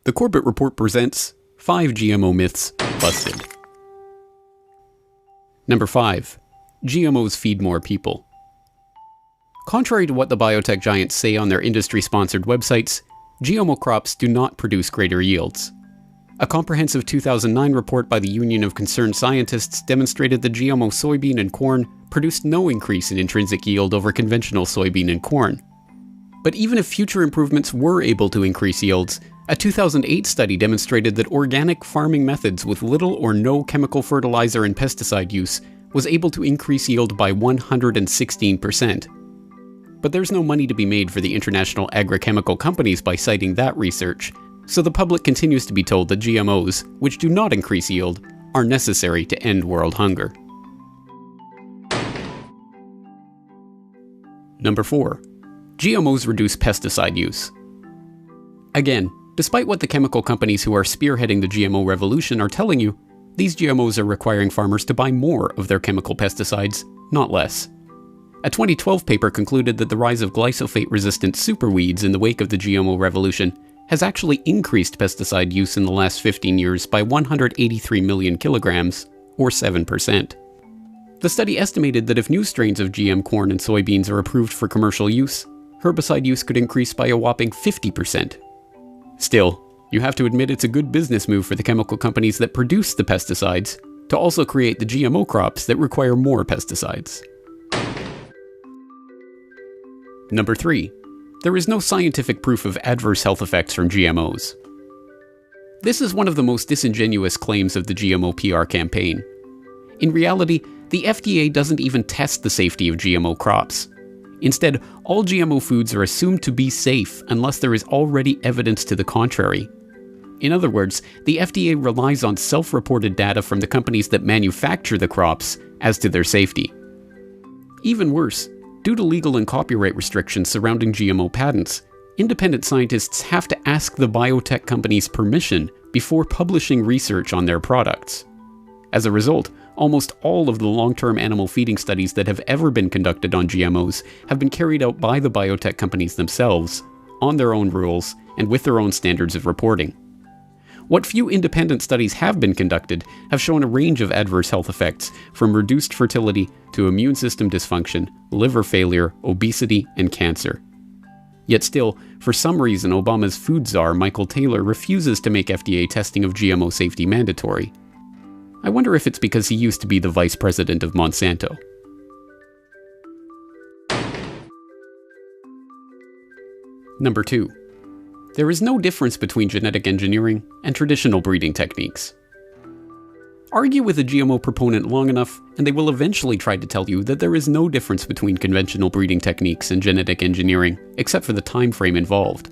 The Corbett Report presents 5 GMO myths busted. Number 5. GMOs feed more people. Contrary to what the biotech giants say on their industry-sponsored websites, GMO crops do not produce greater yields. A comprehensive 2009 report by the Union of Concerned Scientists demonstrated that GMO soybean and corn produced no increase in intrinsic yield over conventional soybean and corn. But even if future improvements were able to increase yields, a 2008 study demonstrated that organic farming methods with little or no chemical fertilizer and pesticide use was able to increase yield by 116%. But there's no money to be made for the international agrochemical companies by citing that research, so the public continues to be told that GMOs, which do not increase yield, are necessary to end world hunger. Number 4. GMOs reduce pesticide use. Again, despite what the chemical companies who are spearheading the GMO revolution are telling you, these GMOs are requiring farmers to buy more of their chemical pesticides, not less. A 2012 paper concluded that the rise of glyphosate-resistant superweeds in the wake of the GMO revolution has actually increased pesticide use in the last 15 years by 183 million kilograms, or 7%. The study estimated that if new strains of GM corn and soybeans are approved for commercial use, herbicide use could increase by a whopping 50%. Still, you have to admit it's a good business move for the chemical companies that produce the pesticides to also create the GMO crops that require more pesticides. Number 3. There is no scientific proof of adverse health effects from GMOs. This is one of the most disingenuous claims of the GMO PR campaign. In reality, the FDA doesn't even test the safety of GMO crops. Instead, all GMO foods are assumed to be safe unless there is already evidence to the contrary. In other words, the FDA relies on self-reported data from the companies that manufacture the crops as to their safety. Even worse, due to legal and copyright restrictions surrounding GMO patents, independent scientists have to ask the biotech companies' permission before publishing research on their products. As a result, almost all of the long-term animal feeding studies that have ever been conducted on GMOs have been carried out by the biotech companies themselves, on their own rules, and with their own standards of reporting. What few independent studies have been conducted have shown a range of adverse health effects, from reduced fertility to immune system dysfunction, liver failure, obesity, and cancer. Yet still, for some reason Obama's food czar Michael Taylor refuses to make FDA testing of GMO safety mandatory. I wonder if it's because he used to be the vice president of Monsanto. Number 2. There is no difference between genetic engineering and traditional breeding techniques. Argue with a GMO proponent long enough, and they will eventually try to tell you that there is no difference between conventional breeding techniques and genetic engineering, except for the time frame involved.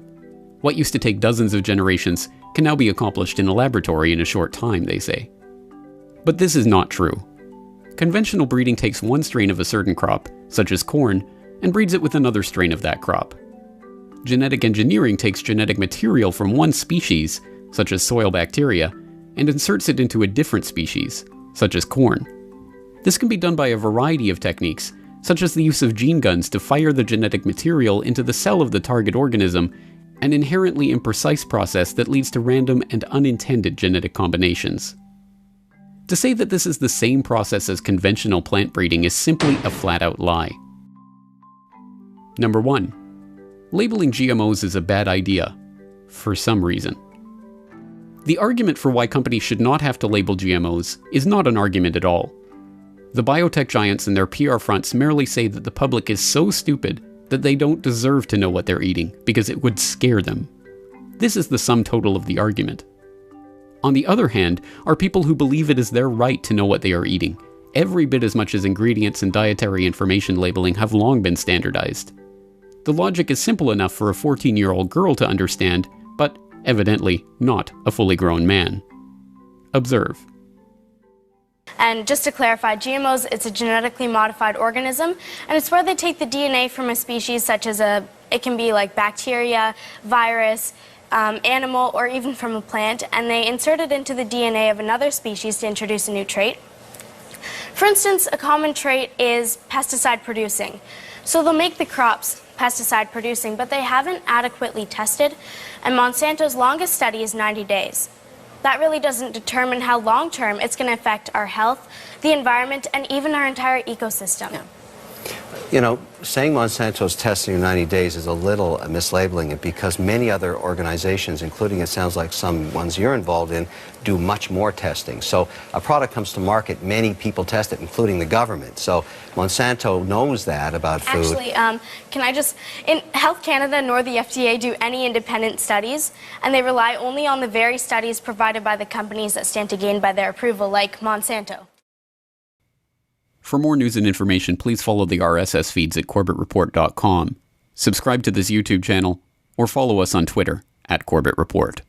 What used to take dozens of generations can now be accomplished in a laboratory in a short time, they say. But this is not true. Conventional breeding takes one strain of a certain crop, such as corn, and breeds it with another strain of that crop. Genetic engineering takes genetic material from one species, such as soil bacteria, and inserts it into a different species, such as corn. This can be done by a variety of techniques, such as the use of gene guns to fire the genetic material into the cell of the target organism, an inherently imprecise process that leads to random and unintended genetic combinations. To say that this is the same process as conventional plant breeding is simply a flat-out lie. Number 1. Labeling GMOs is a bad idea, for some reason. The argument for why companies should not have to label GMOs is not an argument at all. The biotech giants and their PR fronts merely say that the public is so stupid that they don't deserve to know what they're eating because it would scare them. This is the sum total of the argument. On the other hand, are people who believe it is their right to know what they are eating, every bit as much as ingredients and dietary information labeling have long been standardized. The logic is simple enough for a 14-year-old girl to understand, but evidently not a fully grown man. Observe. And just to clarify, GMOs, it's a genetically modified organism, and it's where they take the DNA from a species such as it can be like bacteria, virus, animal, or even from a plant, and they insert it into the DNA of another species to introduce a new trait. For instance, a common trait is pesticide producing. So they'll make the crops pesticide producing, but they haven't adequately tested and Monsanto's longest study is 90 days. That really doesn't determine how long-term it's going to affect our health, the environment, and even our entire ecosystem. Yeah. You know, saying Monsanto's testing in 90 days is a little mislabeling it, because many other organizations, including it sounds like some ones you're involved in, do much more testing. So a product comes to market, many people test it, including the government. So Monsanto knows that about food. Actually, can I just, in Health Canada nor the FDA do any independent studies, and they rely only on the very studies provided by the companies that stand to gain by their approval, like Monsanto. For more news and information, please follow the RSS feeds at corbettreport.com, subscribe to this YouTube channel, or follow us on Twitter @CorbettReport.